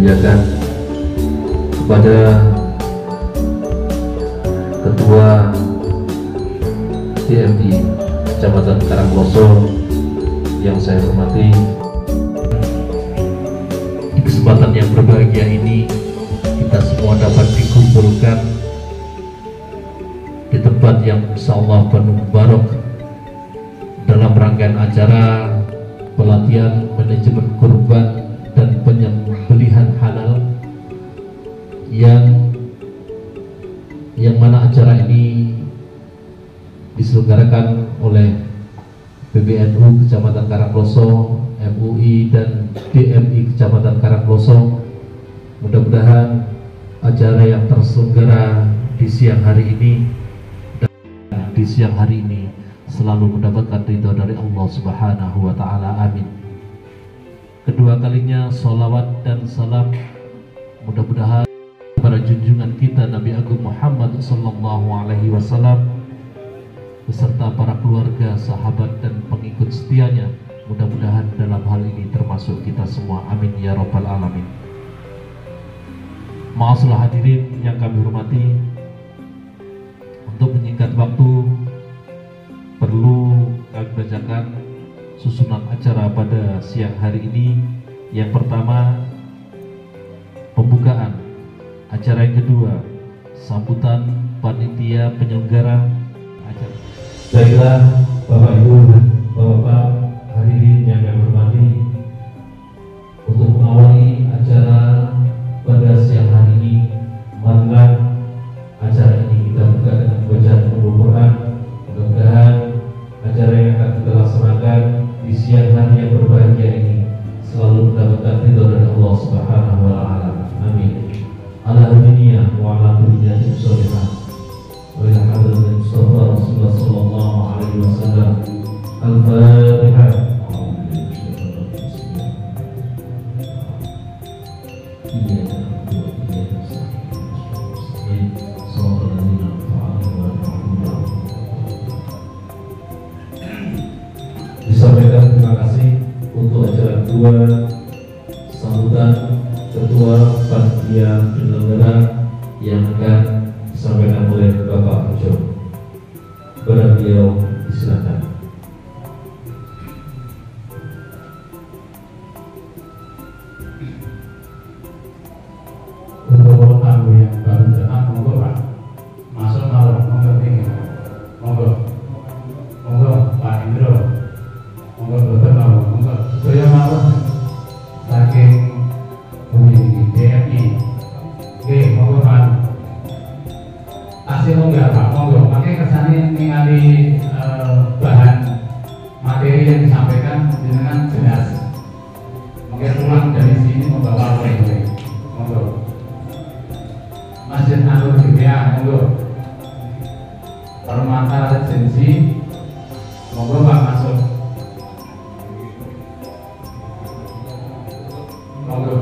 muliakan, kepada Ketua DMI Kecamatan Karangploso yang saya hormati. Di kesempatan yang berbahagia ini kita semua dapat dikumpulkan di tempat yang insyaallah penuh barok dalam rangkaian acara pelatihan manajemen kurban dan penyembelihan halal yang mana acara ini diselenggarakan oleh PBNU Kecamatan Karangploso, MUI dan DMI Kecamatan Karangploso. Mudah-mudahan acara yang terselenggara di siang hari ini selalu mendapatkan ridho dari Allah Subhanahu wa Ta'ala. Amin. Kedua kalinya salawat dan salam mudah-mudahan para junjungan kita Nabi Agung Muhammad sallallahu alaihi wasallam beserta para keluarga, sahabat dan pengikut setianya, mudah-mudahan dalam hal ini termasuk kita semua. Amin ya rabbal alamin. Ma'asyiral hadirin yang kami hormati, untuk menyingkat waktu perlu kami bacakan susunan acara pada siang hari ini. Yang pertama, pembukaan. Acara yang kedua, sambutan panitia penyelenggara acara. Baiklah Bapak Ibu dan Bapak hadirin yang kami hormati, untuk mengawali acara pada siang hari ini, marilah acara ini kita buka dengan bacaan Al Quran. Mudah-mudahan acara yang akan kita laksanakan di siang hari yang berbahagia ini selalu mendapatkan ridho dari Allah Subhanahu wa Ta'ala. Amin. Ala dunia wa ala dunyati sholihah wa ila hadratil Mustafa Rasulullah sallallahu alaihi wasallam. Al-Fatihah. Disampaikan terima kasih untuk acara kedua, sambutan Ketua Panitia Penyelenggara yang akan disampaikan oleh Bapak Ujo. Kepada beliau disilakan. Untuk tamu yang baru datang, monggo Pak. Ya, monggo. Permata Regensi, monggo Pak masuk. Monggo.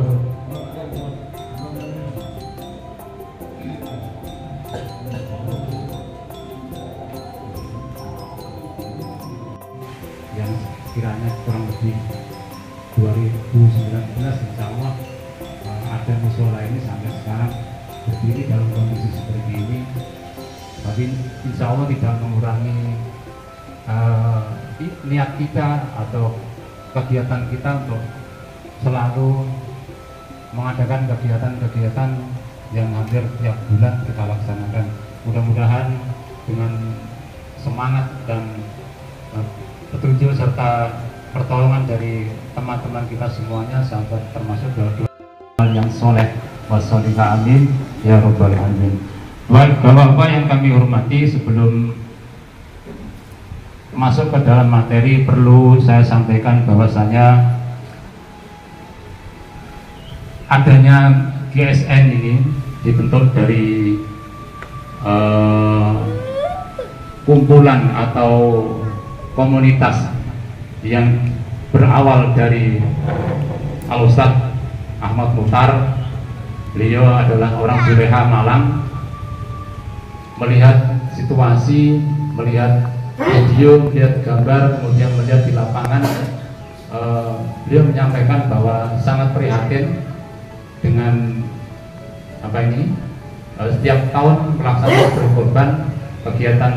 Yang kiranya kurang lebih 2019 insya Allah ada musola ini sampai sekarang berdiri dalam kondisi seperti ini, tapi insya Allah tidak mengurangi niat kita atau kegiatan kita untuk selalu mengadakan kegiatan-kegiatan yang hampir tiap bulan kita laksanakan. Mudah-mudahan dengan semangat dan petunjuk serta pertolongan dari teman-teman kita semuanya, sahabat, termasuk doa-doa yang soleh wassolihah, amin ya robbal alamin. Baik Bapak-Bapak yang kami hormati, sebelum masuk ke dalam materi perlu saya sampaikan bahwasanya adanya GSN ini dibentuk dari kumpulan atau komunitas yang berawal dari Al-Ustadz Ahmad Muhtar. Beliau adalah orang Juleha, Malang. Melihat situasi, melihat video, melihat gambar, kemudian melihat di lapangan, beliau menyampaikan bahwa sangat prihatin dengan setiap tahun pelaksanaan berkorban, kegiatan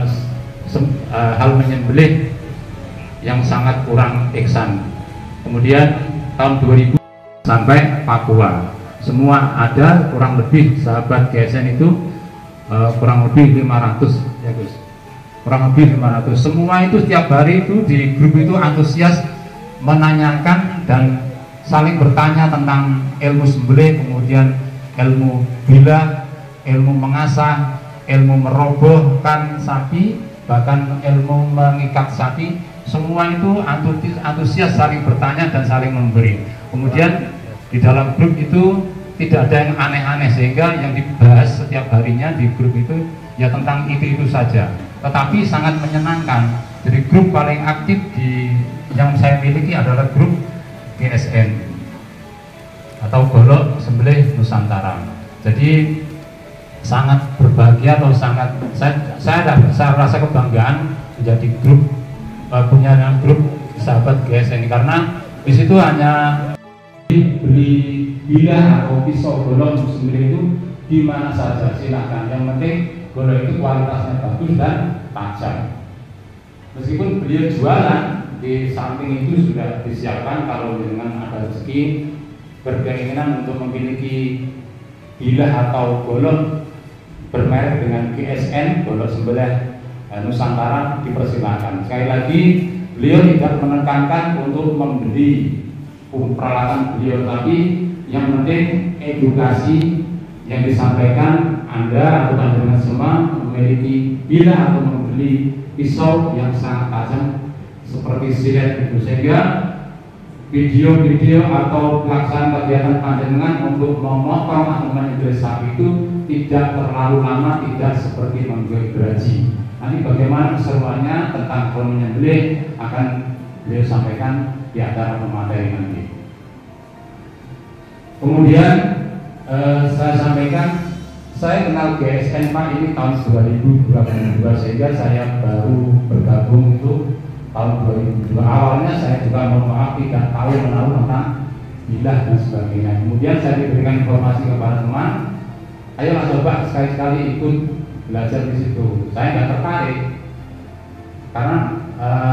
hal menyembelih yang sangat kurang ihsan. Kemudian tahun 2000 sampai Papua semua ada kurang lebih sahabat GSN itu kurang lebih 500 ya Gus, kurang lebih 500. Semua itu setiap hari itu di grup itu antusias menanyakan dan saling bertanya tentang ilmu sembelih, kemudian ilmu bilah, ilmu mengasah, ilmu merobohkan sapi, bahkan ilmu mengikat sapi. Semua itu antusias saling bertanya dan saling memberi. Kemudian di dalam grup itu tidak ada yang aneh-aneh, sehingga yang dibahas setiap harinya di grup itu ya tentang itu saja, tetapi sangat menyenangkan. Jadi grup paling aktif yang saya miliki adalah grup GSN atau Golok Sembelih Nusantara. Jadi sangat berbahagia atau saya rasa kebanggaan menjadi grup punya grup sahabat GSN ini, karena di situ hanya beli bilah atau pisau golok sembelih itu di mana saja silakan, yang penting golok itu kualitasnya bagus dan tajam. Meskipun beliau jualan, di samping itu sudah disiapkan kalau dengan ada rezeki berkeinginan untuk memiliki bilah atau golok bermerek dengan GSN, Golok Sembelih Nusantara, dipersilakan. Sekali lagi beliau tidak menekankan untuk membeli peralatan beliau, tapi yang penting edukasi yang disampaikan Anda atau panjenengan semua memiliki bilah atau membeli pisau yang sangat tajam seperti silet itu, sehingga video-video atau pelaksanaan kegiatan panjenengan untuk memotong atau menyembelih sapi itu tidak terlalu lama, tidak seperti menggigit gergaji. Nanti bagaimana keseruannya tentang kalau menyembelih akan beliau sampaikan di acara pemateri nanti. Kemudian saya sampaikan, saya kenal GSN Pak ini tahun 2022, sehingga saya baru bergabung itu tahun 2002. Awalnya saya juga mohon maaf tidak tahu tentang bilah dan sebagainya. Kemudian saya diberikan informasi kepada teman, ayolah coba sekali-sekali ikut belajar di situ. Saya nggak tertarik karena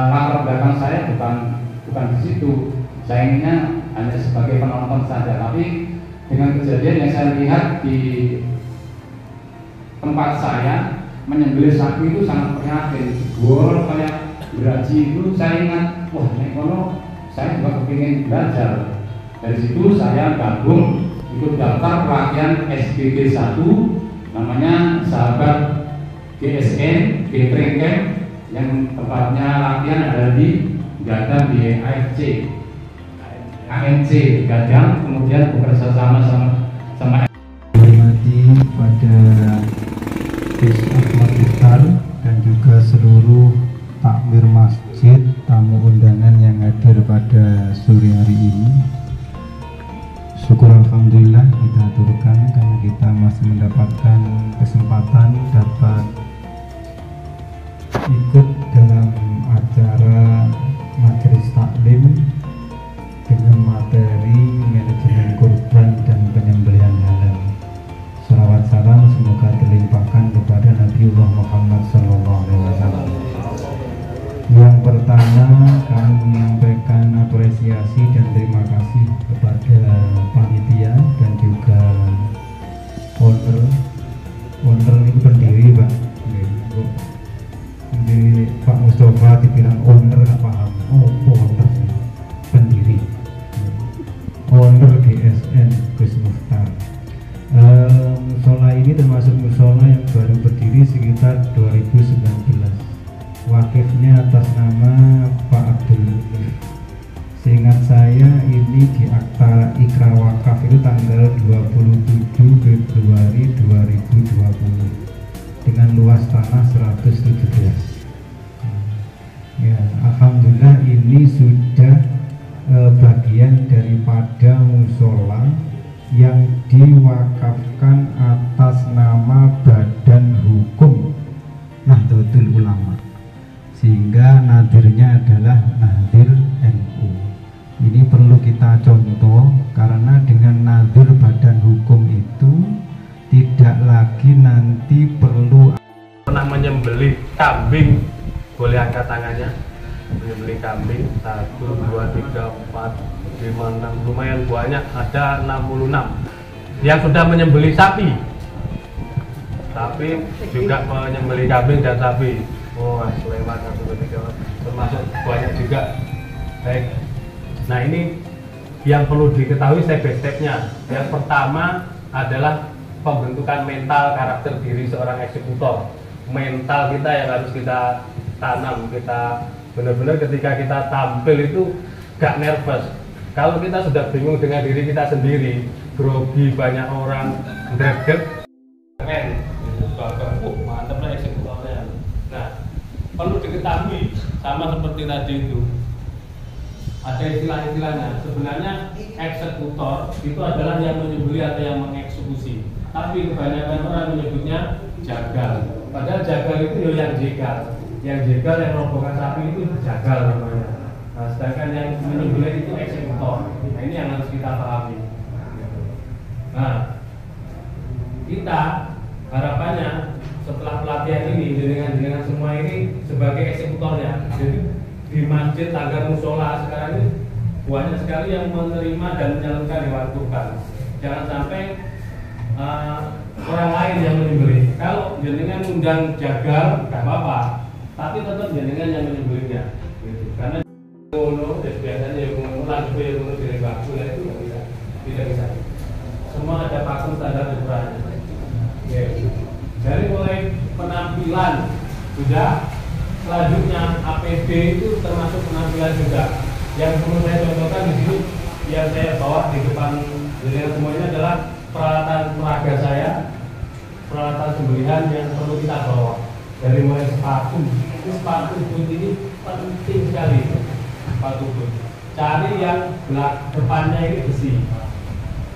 latar belakang saya bukan di situ. Saya inginnya hanya sebagai penonton saja, tapi dengan kejadian yang saya lihat di tempat saya menyembelih sapi itu sangat prihatin. Gol kayak gergaji itu, saya ingat, wah nek kono saya juga kepingin belajar. Dari situ saya gabung ikut daftar pelatihan SBG 1, namanya Sahabat GSN Catering Camp, yang tempatnya latihan ada di Gadang, di ANC Gadang, kemudian bekerja sama hormati pada takmir masjid, tamu undangan yang hadir pada sore hari ini. Syukur alhamdulillah kita aturkan karena kita masih mendapatkan kesempatan dapat ikut dalam acara majelis taklim dengan materi manajemen kurban dan penyembelihan halal. Salawat salam semoga terlimpahkan kepada Nabiullah Muhammad SAW. Yang pertama, kami menyampaikan apresiasi dan terima kasih kepada panitia dan juga owner ini pendiri Pak. Di Pak Mustafa dibilang owner nggak paham. Oh, owner pendiri. Owner GSN Gus Mukhtar. Musola ini termasuk musola yang baru berdiri sekitar 2019. Wakifnya atas nama Pak Abdul Munif. Seingat saya ini di akta Ikrar Wakaf itu tanggal 27 Februari 2020 dengan luas tanah 117. Ya, alhamdulillah ini sudah bagian daripada musola yang diwakafkan atas nama Badan Hukum Nahdlatul Ulama, sehingga nadirnya adalah nadir NU. Ini perlu kita contoh karena dengan nadir badan hukum itu tidak lagi nanti perlu pernah menyembelih kambing. Boleh angkat tangannya. Menyembelih kambing 1, 2, 3, 4, 5, 6, lumayan banyak, ada 66 yang sudah menyembelih sapi, tapi juga menyembelih kambing dan sapi. Oh, lewat 1, 2, 3, termasuk banyak juga. Baik. Nah, ini yang perlu diketahui step by stepnya. Yang pertama adalah pembentukan mental karakter diri seorang eksekutor. Mental kita yang harus kita tanam, kita benar-benar ketika kita tampil itu gak nervous. Kalau kita sudah bingung dengan diri kita sendiri, grogi, banyak orang greget, keren, mantap lah eksekutornya. Nah, perlu diketahui sama seperti tadi itu ada istilah-istilahnya. Sebenarnya eksekutor itu adalah yang menyembelih atau yang mengeksekusi, tapi kebanyakan orang menyebutnya jagal. Padahal jagal itu yang jegal. Yang jegal, yang rombongan sapi itu jagal namanya. Nah, sedangkan yang menyembelih itu eksekutor. Nah, ini yang harus kita pahami. Nah, kita harapannya setelah pelatihan ini dengan semua ini sebagai eksekutornya. Jadi di masjid, tangga, musola sekarang ini banyak sekali yang menerima dan menyalurkan hewan kurban. Jangan sampai orang lain yang menyembelih. Kalau jenengan undang jagal, nggak apa-apa, tapi tetap jenengan yang menyembelihnya, gitu. Karena ngono biasanya yang ngono langsung yang ngono dari waktu itu tidak bisa. Semua ada pakem standar ukurannya. Gitu. Dari mulai penampilan sudah, selanjutnya APD itu termasuk penampilan juga. Yang perlu saya contohkan di sini, yang saya bawa di depan jenengan semuanya adalah peralatan peraga saya, peralatan sembelihan yang perlu kita bawa. Dari mulai sepatu boot ini penting sekali. Sepatu boot, cari yang depannya ini besi,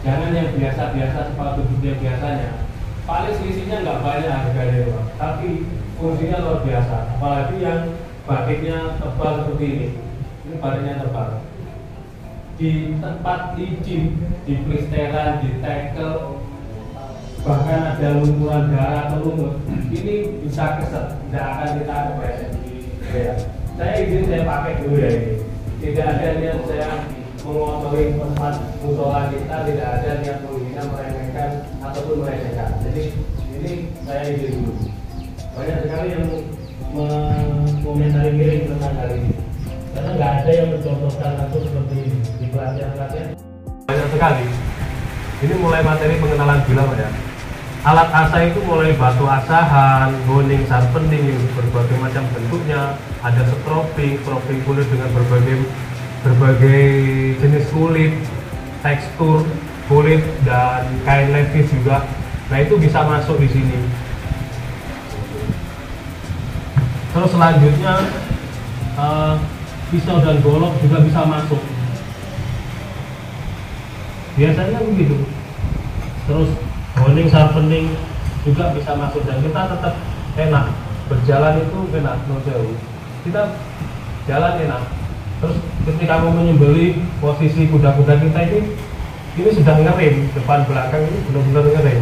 jangan yang biasa-biasa sepatu boot yang biasanya. Paling selisihnya nggak banyak harganya, tapi fungsinya luar biasa. Apalagi yang batiknya tebal seperti ini batiknya tebal. Di tempat licin, di plisteran, di tackle, bahkan ada lunturan darah atau lumut, ini bisa keset, tidak akan kita kepreset. Ya. Saya izin saya pakai dulu ya ini. Tidak ada niat saya mengotori tempat musola kita, tidak ada niat menghina, meremehkan ataupun melecehkan. Jadi ini saya izin dulu. Banyak sekali yang mengomentari miring tentang hal ini, karena nggak ada yang mencontohkan langsung seperti ini di pelatihan-pelatihan. Banyak sekali. Ini mulai materi pengenalan bilang ya. Alat asa itu mulai batu asahan, boning, sarpening, berbagai macam bentuknya. Ada stroping kulit dengan berbagai jenis kulit, tekstur kulit dan kain levis juga. Nah, itu bisa masuk di sini. Terus selanjutnya pisau dan golok juga bisa masuk. Biasanya begitu. Terus honing, sharpening juga bisa masuk dan kita tetap enak berjalan itu enak, no jauh. Kita jalan enak. Terus ketika mau menyembelih, posisi kuda-kuda kita ini sudah ngerem, depan belakang ini benar-benar ngerem,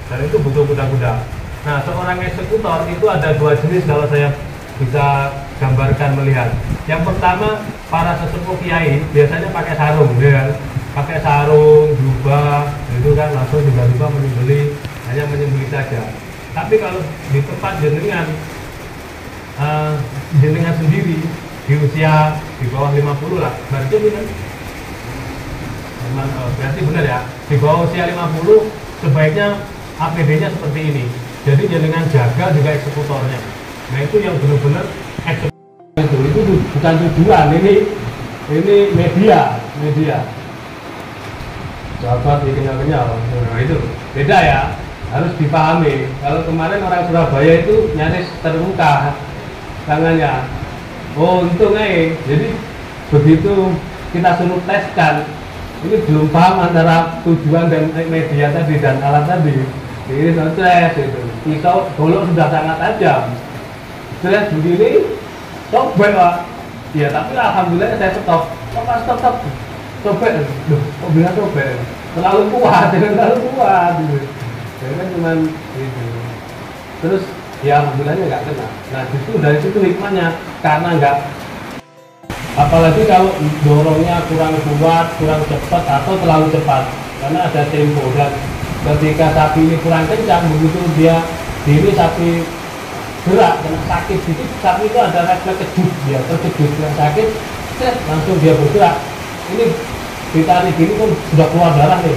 dan itu butuh kuda-kuda. Nah, seorang eksekutor itu ada dua jenis kalau saya bisa gambarkan melihat. Yang pertama, para sesepuh kiai biasanya pakai sarung, ya kan? Pakai sarung, jubah, itu kan langsung tiba-tiba menyembelih, hanya menyembelih saja. Tapi kalau di tempat jenengan sendiri di usia di bawah 50 lah, berarti ini kan berarti benar ya, di bawah usia 50 sebaiknya APD-nya seperti ini. Jadi jenengan jaga juga eksekutornya. Nah itu yang benar-benar eksekutor itu bukan tujuan, ini media. Jabat di kenyal-kenyal. Nah itu beda ya, harus dipahami. Kalau kemarin orang Surabaya itu nyaris terluka tangannya. Oh untung jadi begitu kita suruh teskan, ini belum paham antara tujuan dan media tadi dan alat tadi. Ini stres itu. Pisau golok sudah sangat tajam. Stres begini, sobek pak. Ya tapi alhamdulillah saya stop. Stop. Sobek. Loh, kok bilang sobek? Terlalu kuat, terlalu kuat. Gitu. Jadi kan cuman itu. Terus ya alhamdulillahnya nggak kena. Nah justru dari situ hikmahnya, karena nggak, apalagi kalau dorongnya kurang kuat, kurang cepat atau terlalu cepat, karena ada tempo. Dan ketika sapi ini kurang kencang, begitu dia ini sapi gerak kena sakit sedikit, sapi itu ada refleks kejut, dia terkejut yang sakit, langsung dia bergerak. Ini ditarik gini pun sudah keluar darah nih,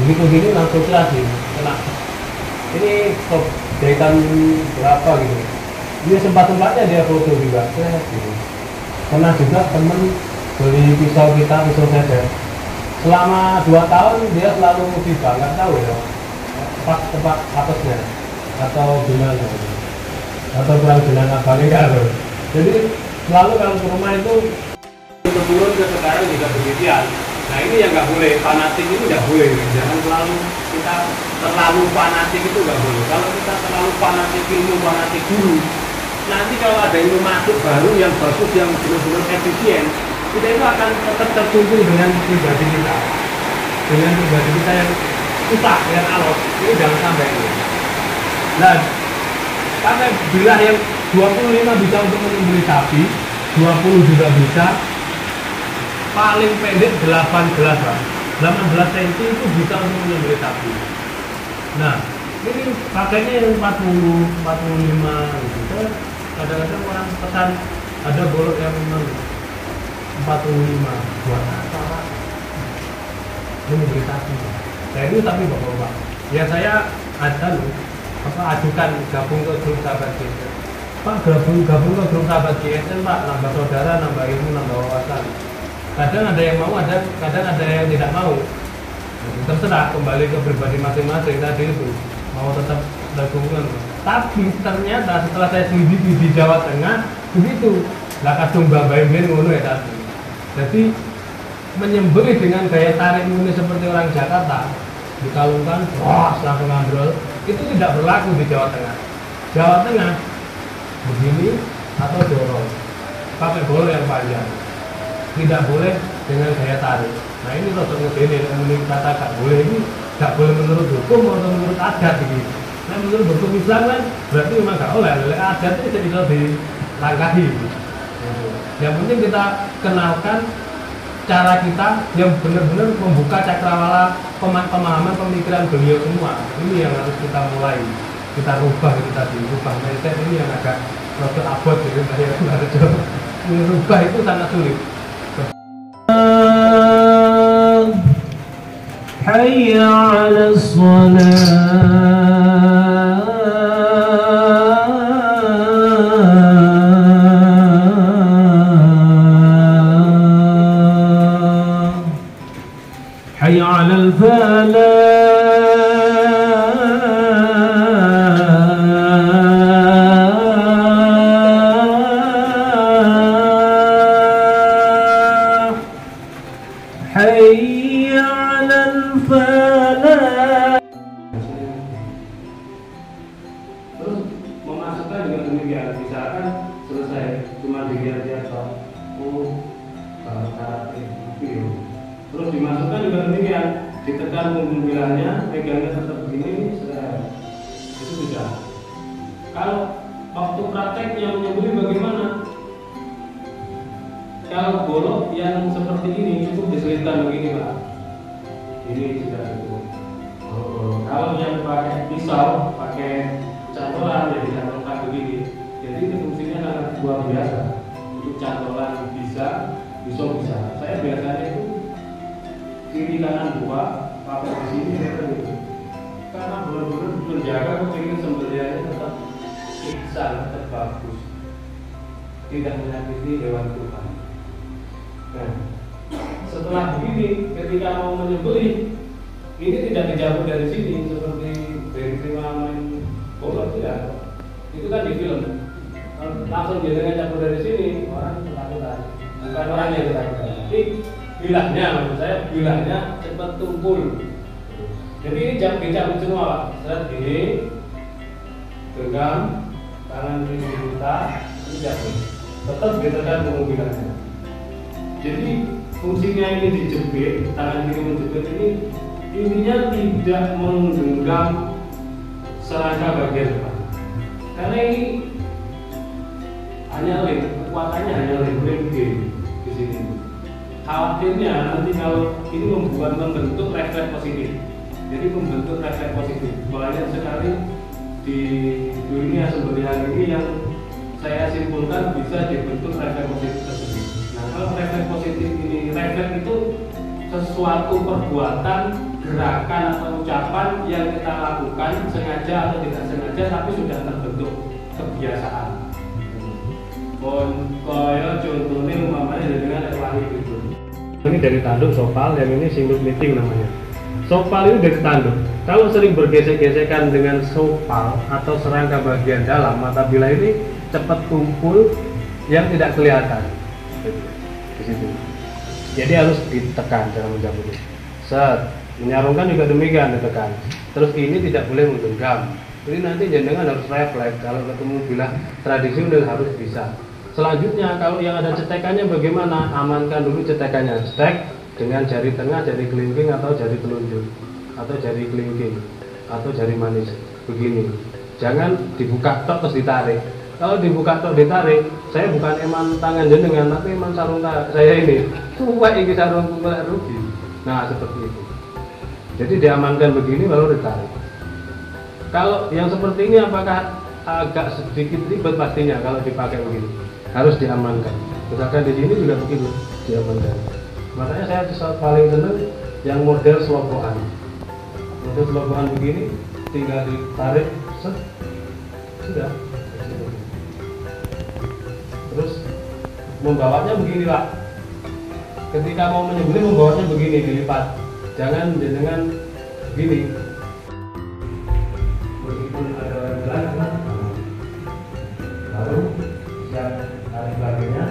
begitu gini langsung jelas ini kena. Ini kok jahitan berapa gitu, dia sempat-sempatnya dia foto juga, gitu. Pernah juga temen beli pisau kita, pisau saya selama 2 tahun dia selalu musibah, nggak tahu ya tempat apesnya atau gimana atau kurang jalan apa enggak loh. Jadi selalu kalau ke rumah itu turun ke sekarang juga demikian. Nah ini yang nggak boleh, fanatik itu nggak boleh, jangan selalu kita terlalu fanatik itu nggak boleh. Kalau kita terlalu fanatik ilmu, fanatik guru, nanti kalau ada ilmu masuk baru yang bagus, yang benar-benar efisien, kita itu akan tetap tertuntun dengan pribadi kita, yang susah, yang alot. Ini jangan sampai ini. Nah, karena bila yang 25 bisa untuk menyembelih sapi, 20 juga bisa, paling pendek 18 lah. 18 cm itu bisa untuk menyembelih sapi. Nah, ini pakainya yang 40, 45 gitu. Kadang-kadang orang pesan ada golok yang memang 45 buat apa? Ini membeli sapi. Saya itu tapi bapak-bapak. Ya saya ajukan gabung ke grup sahabat GSM. Pak gabung ke grup sahabat GSM Pak, nambah saudara, nambah ilmu, nambah wawasan. Kadang ada yang mau, kadang ada yang tidak mau. Terserah, kembali ke pribadi masing-masing tadi itu. Mau tetap berhubungan. Tapi ternyata setelah saya selidiki di Jawa Tengah begitu. Lah kadung babain ngono ya tadi. Jadi menyembelih dengan gaya tarik muni seperti orang Jakarta, dikalungkan, langsung ngambrol, itu tidak berlaku di Jawa Tengah. Jawa Tengah begini atau dorong, pakai golok yang panjang, tidak boleh dengan gaya tarik. Nah ini rotok ngedene, yang katakan boleh ini tidak boleh menurut hukum atau menurut adat ini. Nah menurut hukum Islam kan berarti memang nggak oleh adat itu tidak bisa dilangkahi. Yang penting kita kenalkan cara kita yang benar-benar membuka cakrawala pemahaman pemikiran beliau semua. Ini yang harus kita mulai, kita rubah itu tadi, rubah mindset ini yang agak rada abot gitu. Merubah itu sangat sulit. Hayya 'alas shalah. حي على الفلاح pemasukan juga demikian. Misalkan selesai cuma dilihat-lihat video, terus dimasukkan juga demikian, ditekan punggung bilangnya, pegangnya tetap begini, itu sudah. Kalau waktu prakteknya menyembelih bagaimana? Kalau golok yang seperti ini cukup diselitkan begini Pak, ini sudah cukup. Kalau yang pakai pisau, pakai cantolan, jadi cantolan begini, jadi ini fungsinya sangat luar biasa. Untuk cantolan bisa, pisau bisa. Saya biasanya itu kiri kanan dua, pakai di sini gitu. Karena benar-benar menjaga kepingin sembelihannya tetap iksan, tetap bagus, tidak menyakiti hewan Tuhan. Nah, setelah begini, ketika mau menyembelih, ini tidak dijauh dari sini seperti dari main golok, tidak. Itu kan di film. Langsung jenengan cabut dari sini, orang ketakutan. Bukan orang yang ketakutan. Ini bilahnya, maksud saya bilahnya cepat tumpul. Jadi ini dicabut semua Pak. Setelah gini, genggam, tangan kiri kita, ini cabut. Tetap ditekan punggung bilahnya. Jadi fungsinya ini dijepit, tangan kiri menjepit ini intinya tidak menggenggam serangka bagian depan. Karena ini hanya lem, kekuatannya hanya lem G di sini. Khawatirnya nanti kalau ini membentuk refleks positif. Jadi membentuk refleks positif. Banyak sekali di dunia sembelihan ini yang saya simpulkan bisa dibentuk refleks positif tersebut. Nah, kalau refleks positif ini, refleks itu sesuatu perbuatan, gerakan atau ucapan yang kita lakukan sengaja atau tidak sengaja tapi sudah terbentuk kebiasaan. Kaya contohnya umpamanya dengan wangi gitu. Ini dari tanduk sopal, yang ini single meeting namanya. Sopal ini dari tanduk. Kalau sering bergesek-gesekan dengan sopal atau serangka bagian dalam, mata bila ini cepat kumpul yang tidak kelihatan. Di situ. Jadi harus ditekan cara menjabutnya. Set, menyarungkan juga demikian ditekan. Terus ini tidak boleh menggenggam. Jadi nanti jenengan harus refleks. Kalau ketemu bilah tradisional harus bisa. Selanjutnya kalau yang ada cetekannya bagaimana? Amankan dulu cetekannya. Cetek dengan jari tengah, jari kelingking atau jari telunjuk, atau jari kelingking, atau jari manis. Begini. Jangan dibuka tok terus ditarik. Kalau dibuka tok ditarik, saya bukan eman tangan jenengan, tapi eman sarung saya ini. Tua ini sarung rugi. Nah seperti itu. Jadi diamankan begini baru ditarik. Kalau yang seperti ini apakah agak sedikit ribet pastinya kalau dipakai begini. Harus diamankan. Misalkan di sini juga begitu diamankan. Makanya saya paling senang yang model selopokan. Model selopokan begini tinggal ditarik, set, sudah. Terus membawanya begini Pak. Ketika mau menyembelih membawanya begini dilipat. Jangan dengan begini. Meskipun ada gelas, baru siap tarik belakangnya.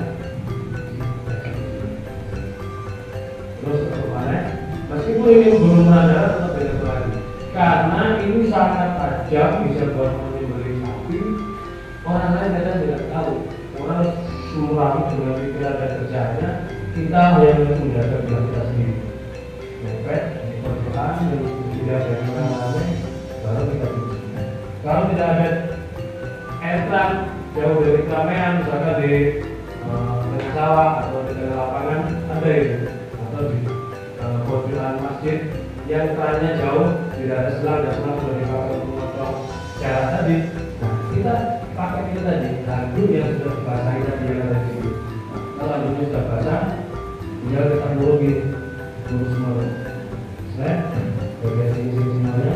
Terus kemana? Meskipun ini belum ada tetap beda lagi. Karena ini sangat tajam bisa buat menyembelih sapi. Orang lain kadang tidak tahu. Orang semua dengan pikiran dan kerjanya, kita yang menjaga diri kita sendiri. Mepet, diperlukan, dan tidak ada yang lain, baru kita bisa. Kalau tidak ada ekstran jauh dari keramaian, misalkan di tengah sawah atau di tengah lapangan ada itu, atau di bordiran masjid yang kerannya jauh, tidak ada selang dan selang sudah dipakai untuk memotong cara tadi. Nah, kita pakai itu tadi, handuk yang sudah dibasahi tadi yang ada di sini. Kalau handuknya sudah basah, tinggal kita mulukin lurus semua. Selesai, bagian sini semuanya,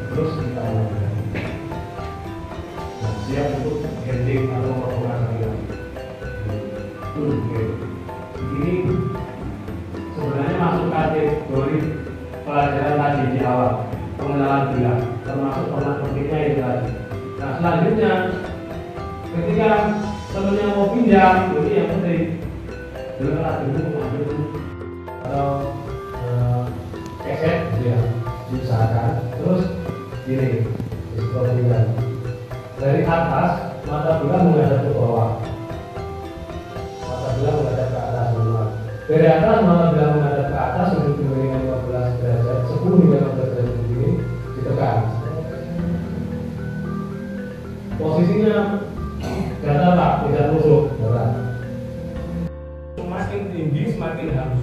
terus kita lakukan. Nah, siap untuk ending atau pembahasan lagi. Ini sebenarnya masuk kategori pelajaran tadi di awal, pengenalan bila, termasuk pernak-perniknya itu tadi. Nah selanjutnya, ketika temennya mau pinjam, ini yang penting, dengar dulu, ambil dulu, atau keset, ya, diusahakan. Terus gini, disekolahkan. dari atas mata bilah menghadap ke bawah, mata bilah menghadap ke atas semua. Dari atas mata bilah menghadap ke atas sudut kemiringan 15 derajat, 10 hingga 15 derajat begini ditekan. Posisinya datar Pak, tidak nusuk, datar. Semakin tinggi semakin halus.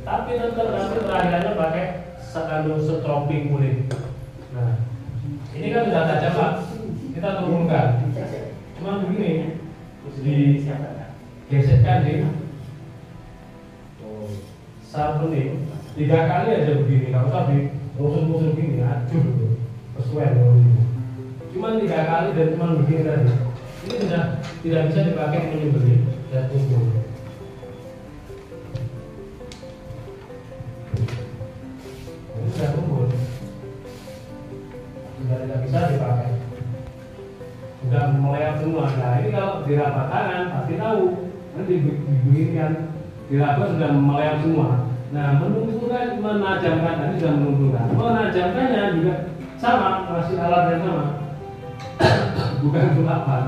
Tapi nanti terakhirnya pakai setroping kulit. Nah, ini kan sudah tajam Pak. Kita turunkan. Cuma begini, digesekkan di sharpening 3 kali aja begini. Kalau usah di musuh-musuh gini, aduh gitu. Kesuwen. Cuma 3 kali dan cuma begini tadi. Ini sudah tidak bisa dipakai menyembelih dan tubuh. Ini sudah tumbul. Sudah tidak bisa dipakai. Sudah melewat semua. Nah ini kalau diraba tangan pasti tahu. Nanti begini kan diraba sudah melewat semua. Nah menentukan menajamkan tadi sudah menentukan. Menajamkannya juga sama, masih alat yang sama. Bukan sulapan.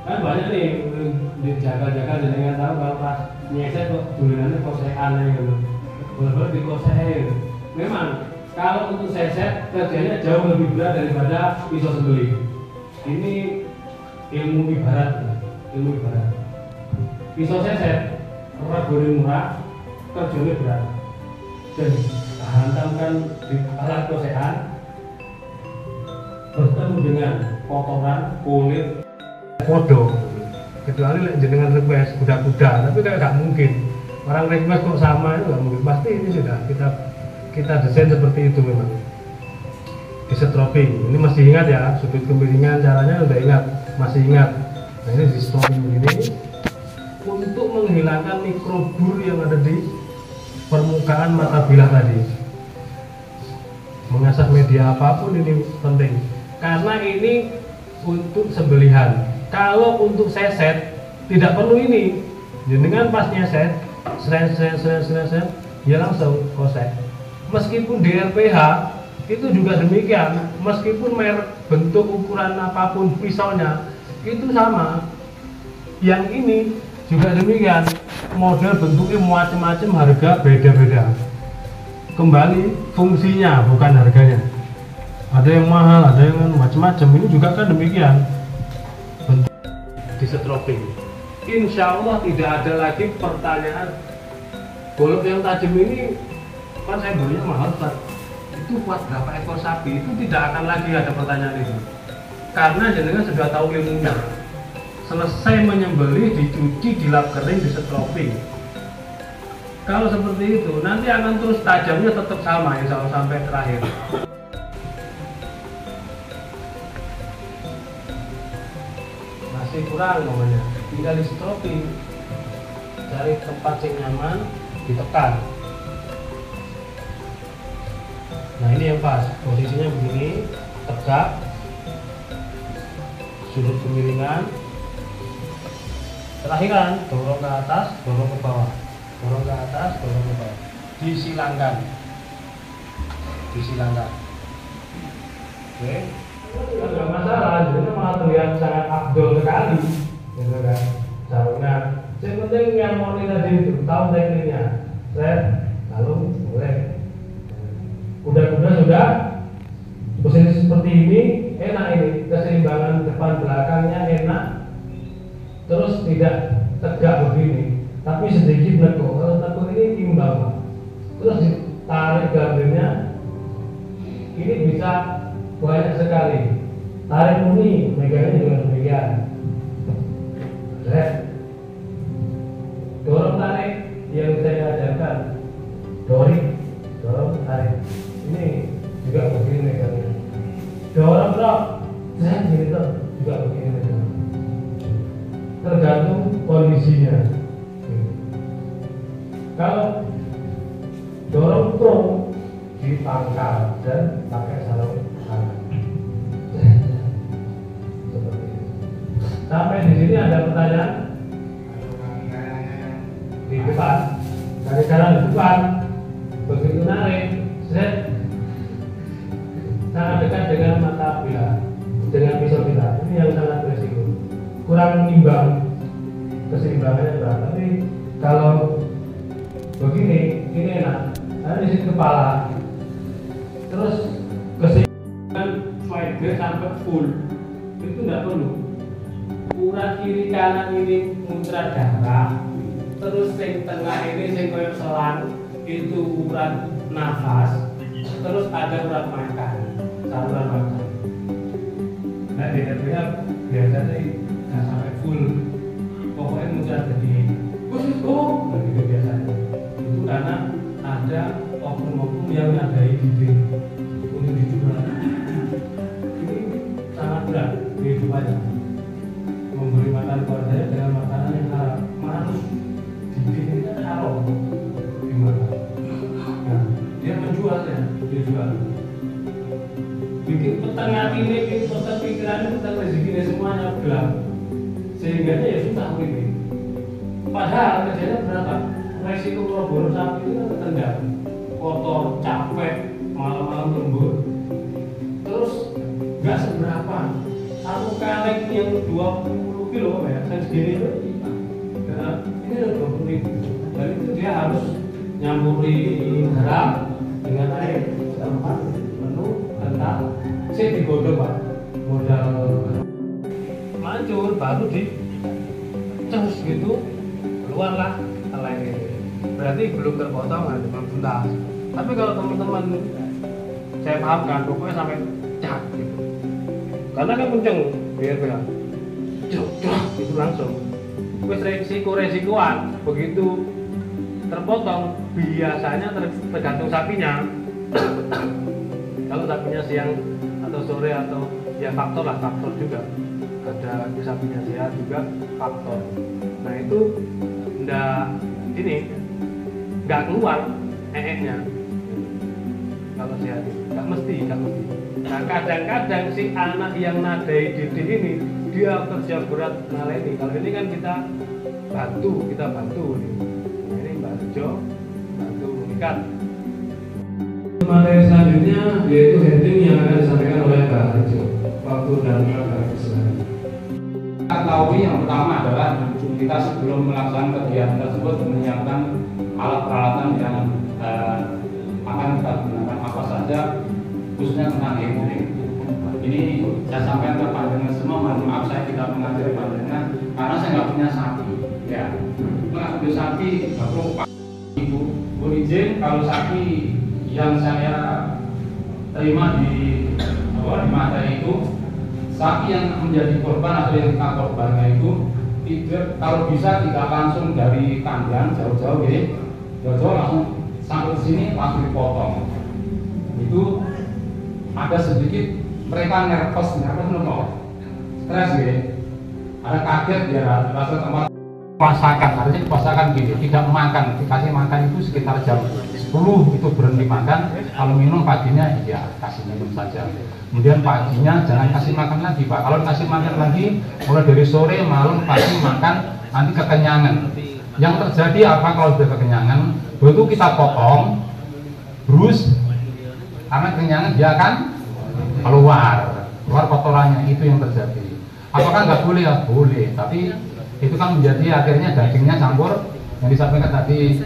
Kan banyak nih dijaga-jaga dengan tahu kalau pas nyeset kok tulisannya kosean gitu. Benar-benar dikosein. Memang kalau untuk seset kerjanya jauh lebih berat daripada pisau sembelih. Ini ilmu ibarat, ilmu ibarat. Pisau seset regane murah, kerjanya berat. Dan hantamkan di alat kosean bertemu dengan kotoran kulit podo, kecuali jenengan request kuda-kuda, tapi kayak gak mungkin orang request kok sama, itu gak mungkin. Pasti ini sudah kita desain seperti itu memang di setroping. Ini masih ingat ya, sudut kemiringan caranya udah ingat, masih ingat. Nah ini di setroping begini untuk menghilangkan mikrobur yang ada di permukaan mata bilah tadi. Mengasah media apapun ini penting karena ini untuk sembelihan. Kalau untuk seset tidak perlu ini, dengan pas nyeset seret ya langsung kosek. Meskipun di RPH itu juga demikian, meskipun merek bentuk ukuran apapun pisaunya itu sama. Yang ini juga demikian, model bentuknya macam-macam, harga beda-beda. Kembali fungsinya bukan harganya. Ada yang mahal, ada yang macam-macam. Ini juga kan demikian. Bentuk di setroping. Insya Allah tidak ada lagi pertanyaan. Golok yang tajam ini kan saya belinya mahal Pak. Itu buat berapa ekor sapi? Itu tidak akan lagi ada pertanyaan itu. Karena jenengan sudah tahu ilmunya. Selesai menyembelih, dicuci, dilap kering, disetroping. Kalau seperti itu, nanti akan terus tajamnya tetap sama insya Allah sampai terakhir. Masih kurang namanya, tinggal di setroping. Cari tempat yang nyaman, ditekan. Nah ini yang pas, posisinya begini, tegak, sudut kemiringan. Terakhiran, dorong ke atas, dorong ke bawah. Dorong ke atas, dorong ke bawah. Disilangkan. Disilangkan. Oke. Enggak masalah, jadi malah terlihat sangat afdol sekali. Gitu kan. Sarungnya. Yang penting yang mau tadi itu tahu tekniknya. Set, kalau boleh. Kuda-kuda sudah posisi seperti ini, enak ini. Keseimbangan depan belakangnya enak. Terus tidak tegak begini. Tapi sedikit nekuk. Kalau nekuk ini imbang. Terus ditarik gambirnya, ini bisa banyak sekali. Tarik muni, megangnya juga demikian. Dorong tarik yang saya ajarkan. Dorong tarik. Ini juga begini megangnya. Dorong drop, gini tuh juga begini megangnya. Tergantung kondisinya. Kalau dorong tuh di pangkal dan pakai sarung tangan. Seperti itu. Sampai di sini ada pertanyaan? Di depan. Dari cara di depan, begitu narik, set, sangat dekat dengan mata bilah. yang sangat beresiko, kurang imbang, keseimbangannya berat. Tapi kalau begini, ini enak, ada di sini kepala, terus keseimbangan swipe sampai full, itu tidak perlu. Urat kiri kanan ini muncrat darah, terus yang tengah ini yang koyo selang itu urat nafas, terus ada urat makan, saluran makan. Nah di DP-nya biasanya nggak sampai full, pokoknya muncrat jadi begitu biasanya. Itu karena ada oknum-oknum yang nadai dinding untuk dijual. Ini sangat berat kehidupannya, memberi makan keluarganya dengan makanan yang haram. Manus dinding ini kan haram gimana? Nah, dia menjualnya, dia jual. Bikin petengah ini, bikin petengah pikiran itu, petengah rezekinya semuanya gelap, sehingga ya susah ini. Padahal kerjanya berapa? Resiko robor sapi itu kan ketendang, kotor, capek, malam-malam lembur. Terus nggak seberapa. Satu kaleng yang 20 kilo ya, saya segini itu. Nah, ini udah 20.000. Dan itu dia harus nyampuri garam dengan air setempat, penuh, kental. Saya digodok Pak, modal mancur baru dicus gitu, keluarlah kaleng ini. Berarti belum terpotong, belum tuntas. Tapi kalau teman-teman saya pahamkan, pokoknya sampai cak gitu. Karena kan kenceng, biar itu langsung. Wes resikoan, begitu terpotong biasanya tergantung sapinya. Kalau sapinya siang atau sore atau ya faktor juga. Ada sapinya sehat juga faktor. Nah itu nggak keluar nya. Kalau sehat nggak mesti. Nah kadang-kadang si anak yang nadai dinding ini dia kerja berat naleni. Kalau ini kan kita bantu nih. Nah, ini Mbak Jo bantu mengikat. Materi selanjutnya yaitu heading yang akan disampaikan oleh Mbak Jo. Waktu dan Mbak Islam. Kita ketahui yang pertama adalah kita sebelum melaksanakan kegiatan tersebut menyiapkan alat peralatan yang akan kita gunakan apa saja, khususnya tentang heading. Ini saya sampaikan ke panjenengan semua, mohon maaf saya tidak mengajari panjenengan karena saya nggak punya sapi. Ya, nggak punya sapi, nggak perlu Pak Ibu. Bu izin kalau sapi yang saya terima di materi itu, sapi yang menjadi korban atau yang kita korbankan itu kalau bisa tidak langsung dari kandang jauh-jauh langsung sampai sini langsung dipotong. Itu ada sedikit mereka nervous stres ada kaget dia rasa tempat puasakan, harusnya dipuasakan gini, tidak makan, dikasih makan itu sekitar jam 10 itu berhenti makan. Kalau minum paginya ya kasih minum saja, kemudian paginya jangan kasih makan lagi Pak. Kalau kasih makan lagi mulai dari sore malam pagi makan, nanti kekenyangan. Yang terjadi apa kalau sudah kekenyangan? Begitu kita potong terus, karena kekenyangan dia akan keluar kotorannya, itu yang terjadi. Apakah nggak boleh? Ya boleh, tapi itu kan menjadi akhirnya dagingnya campur yang disampaikan tadi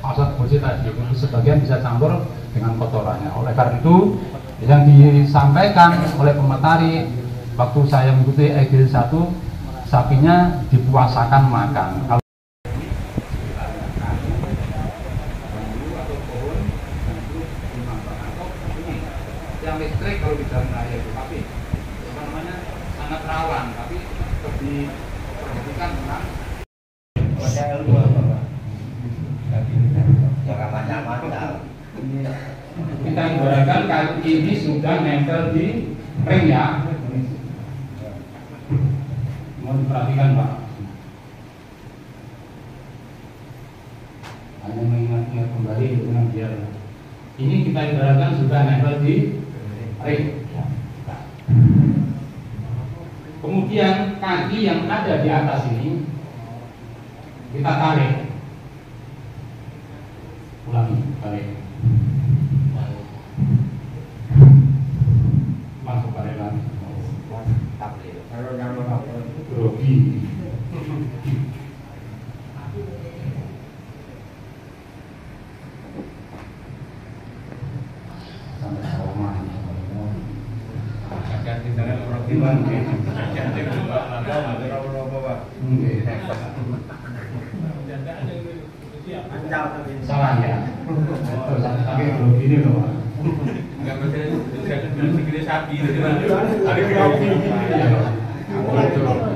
Ustadz Bosi tadi, itu sebagian bisa campur dengan kotorannya. Oleh karena itu yang disampaikan oleh pemateri waktu saya mengikuti EGL 1, sapinya dipuasakan makan. Yang listrik kalau di dalam raya itu, tapi sangat rawan, tapi lebih perhatikan tentang kita ibaratkan kali ini sudah nempel di ring ya. Mohon diperhatikan Pak. Hanya mengingat-ingat kembali dengan biar ini kita ibaratkan sudah nempel di ring. Kemudian kaki yang ada di atas ini kita tarik, ulangi, tarik, masuk tarik lagi, grogi. Salah ya. Pakai grogi ini loh. Enggak bisa segede sapi gitu kan. Ada grogi.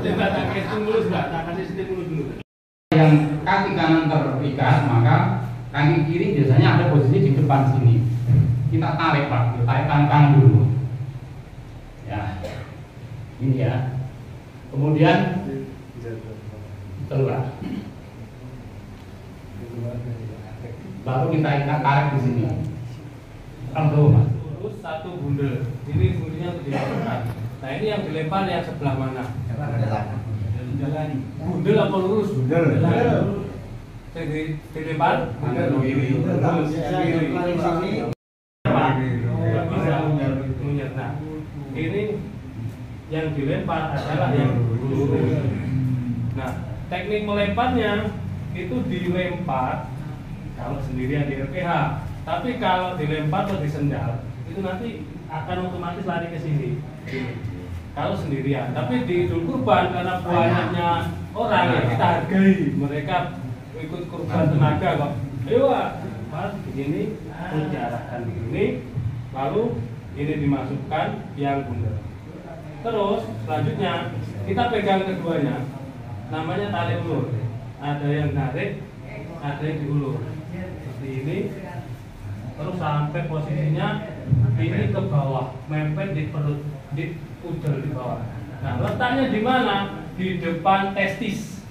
Coba tak kasih dulu, tak kasih stimulus dulu. Yang kaki kanan terikat, maka kaki kiri biasanya ada posisi di depan sini. Kita tarik Pak, tarik kanan dulu. Ya, ini ya. Kemudian keluar. Baru kita tarik di sini. Mas. Terus satu bundel. Ini fungsinya untuk dilakukan. Nah ini yang dilempar yang sebelah mana? Bundel apa lurus? Bundel. Dilempar? Bundel kiri. Nah, ini yang dilempar adalah yang lurus. Nah, teknik melemparnya itu dilempar kalau sendirian di RPH. Tapi kalau dilempar atau disendal, itu nanti akan otomatis lari ke sini. Kalau sendirian, tapi di Idul Kurban karena banyaknya orang yang kita hargai, mereka ikut kurban tenaga kok. Ayo Pak, begini, terus diarahkan begini, lalu ini dimasukkan yang bundel. Terus selanjutnya kita pegang keduanya, namanya tali ulur. Ada yang narik, ada yang diulur. Seperti ini. Terus sampai posisinya ini ke bawah, mepet di perut, di udel di bawah. Nah, letaknya di mana? Di depan testis.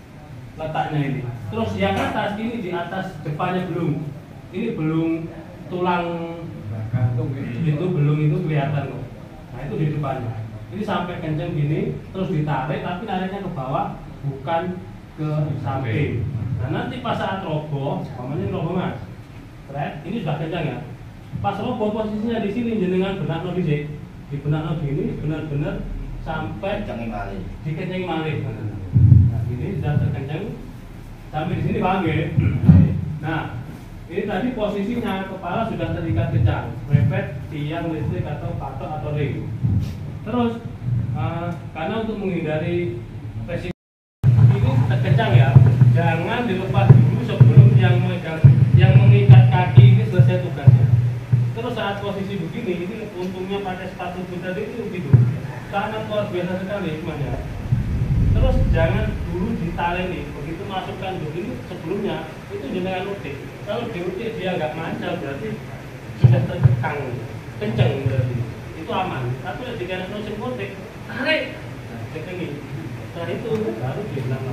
Letaknya ini. Terus yang atas ini di atas, depannya belum. Ini belum tulang itu belum itu kelihatan kok. Nah, itu di depannya. Ini sampai kenceng gini, terus ditarik tapi nariknya ke bawah, bukan ke samping. Nah, nanti pas saat roboh, namanya roboh Mas. Ini sudah kencang ya. Pas roboh posisinya di sini jenengan benakno dhisik. Di benakno gini benar-benar sampai dikencengin malih. Nah, ini sudah terkencang sampai di sini paham ya? Nah, ini tadi posisinya kepala sudah terikat kencang, mepet tiang listrik atau patok atau ring. Terus karena untuk menghindari resiko ini terkencang ya, jangan dilepas dulu sebelum yang mengikat kaki ini selesai tugasnya. Terus saat posisi begini, ini untungnya pakai sepatu boot itu gitu, sangat luar biasa sekali semuanya. Terus jangan dulu ditali nih, begitu masukkan begini sebelumnya itu jenengan utik. Kalau diutik dia nggak mancal berarti sudah terkekang, kenceng berarti itu aman. Tapi jika nusin utik, tarik, ini. Nah itu baru dibilang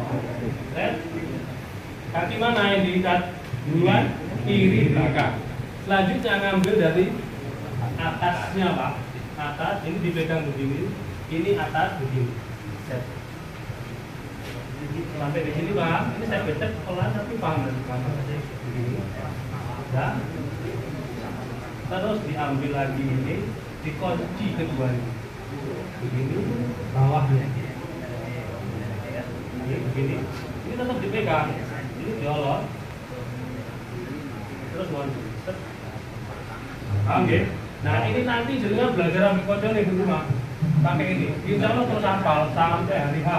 kaki mana yang diikat? Duluan, kiri, belakang. Selanjutnya ngambil dari atasnya Pak. Atas, ini dipegang begini. Ini atas begini. Set. Sampai di sini Pak. Ini saya becek pelan tapi paham dari mana begini. Ya. Terus diambil lagi ini, dikunci keduanya. Begini bawahnya. Ini begini. Ini tetap dipegang. Ini diolot. Terus ngonci. Oke. Nah ini nanti jenengan belajar ambil kode nih di rumah. Pakai ini. Insya Allah terus hafal sampai hari H.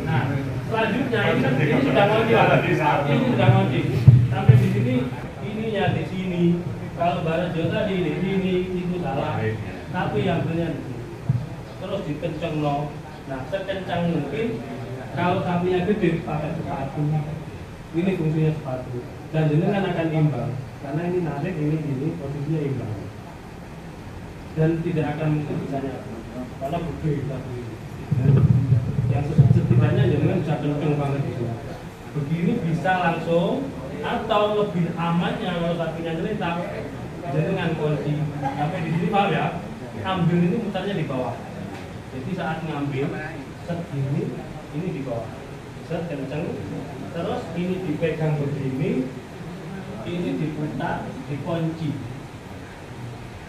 Nah selanjutnya ini kan ini sudah ngonci lah. Ini sudah ngonci. Sampai di sini ininya di sini. Kalau Barat Jawa tadi di sini itu salah. Tapi yang benar di sini. Terus dikenceng no. Nah sekencang mungkin. Kalau sapinya gede pakai sepatu. Ini fungsinya sepatu. Dan jenengan akan imbang karena ini narik, ini posisinya imbang dan tidak akan mungkin bisa nyatu karena gede tapi yang setidaknya jenengan bisa kenceng banget itu. Begini bisa langsung atau lebih amannya kalau sapinya nyelintang jenengan kunci sampai di sini paham ya, ambil ini mutarnya di bawah. Jadi saat ngambil set ini di bawah set kenceng. Terus ini dipegang begini, ini diputar, dikunci.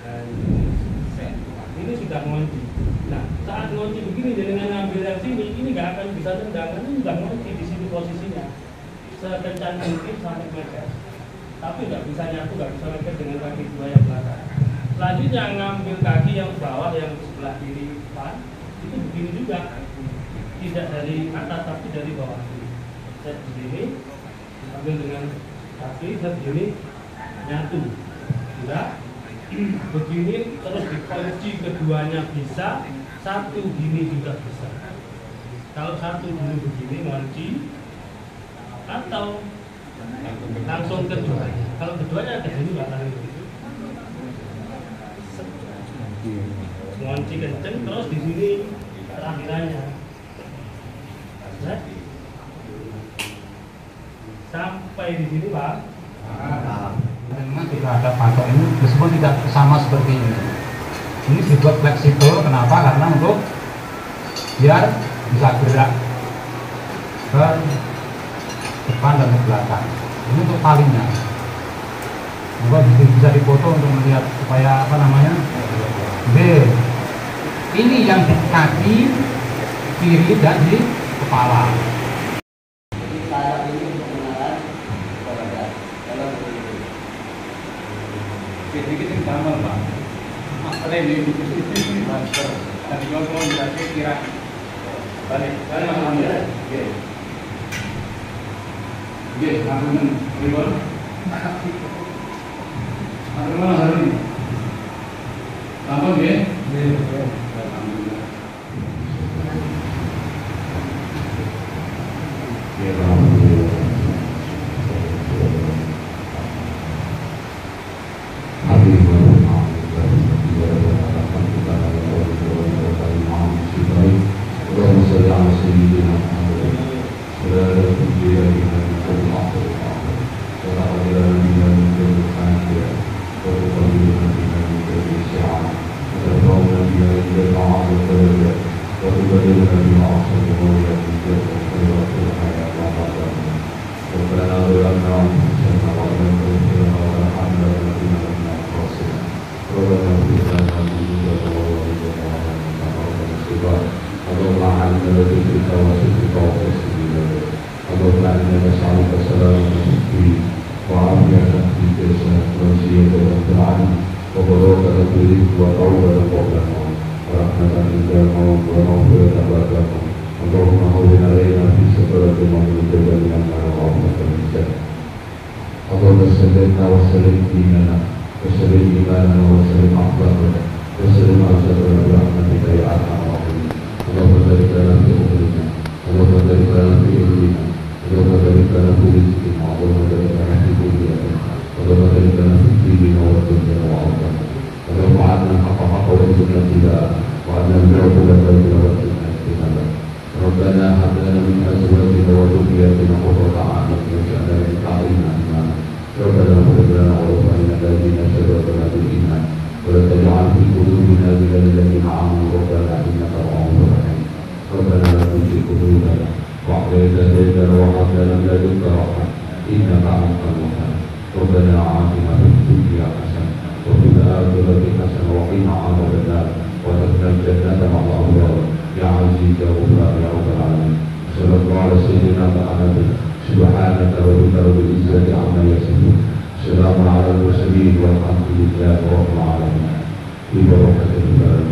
Dan ini sudah ngunci. Nah, saat ngunci begini, jadi ngambil sini, ini nggak akan bisa tendang, ini udah ngerti di sini posisinya, sekencang mungkin sampai meter, tapi nggak bisa nyatu, nggak bisa meter dengan kaki dua yang belakang. Selanjutnya ngambil kaki yang bawah yang sebelah kiri depan, itu begini juga, tidak dari atas tapi dari bawah. Set begini, ambil dengan kaki, set begini, nyatu, tidak. Begini terus dikunci keduanya bisa, satu gini juga bisa. Kalau satu dulu begini kunci atau langsung keduanya. Kalau keduanya ke sini nggak lari begitu. Kunci kenceng terus di sini terakhirannya. Sampai di sini Pak. Memang tidak ada patok ini meskipun tidak sama seperti ini. Ini dibuat fleksibel, kenapa? Karena untuk biar bisa gerak ke depan dan ke belakang. Ini untuk talinya. Juga bisa dipoto untuk melihat supaya apa namanya. B. Ini yang di kaki kiri dan di kepala. Sedikit tambah Pak. Masalah ini master. Tadi kalau bisa kira balik alhamdulillah. Oke. Oke, aman. Ribon. Aman hari ini. Tambah ya? Alhamdulillah. Ya alhamdulillah. Assalamualaikum warahmatullahi wabarakatuh.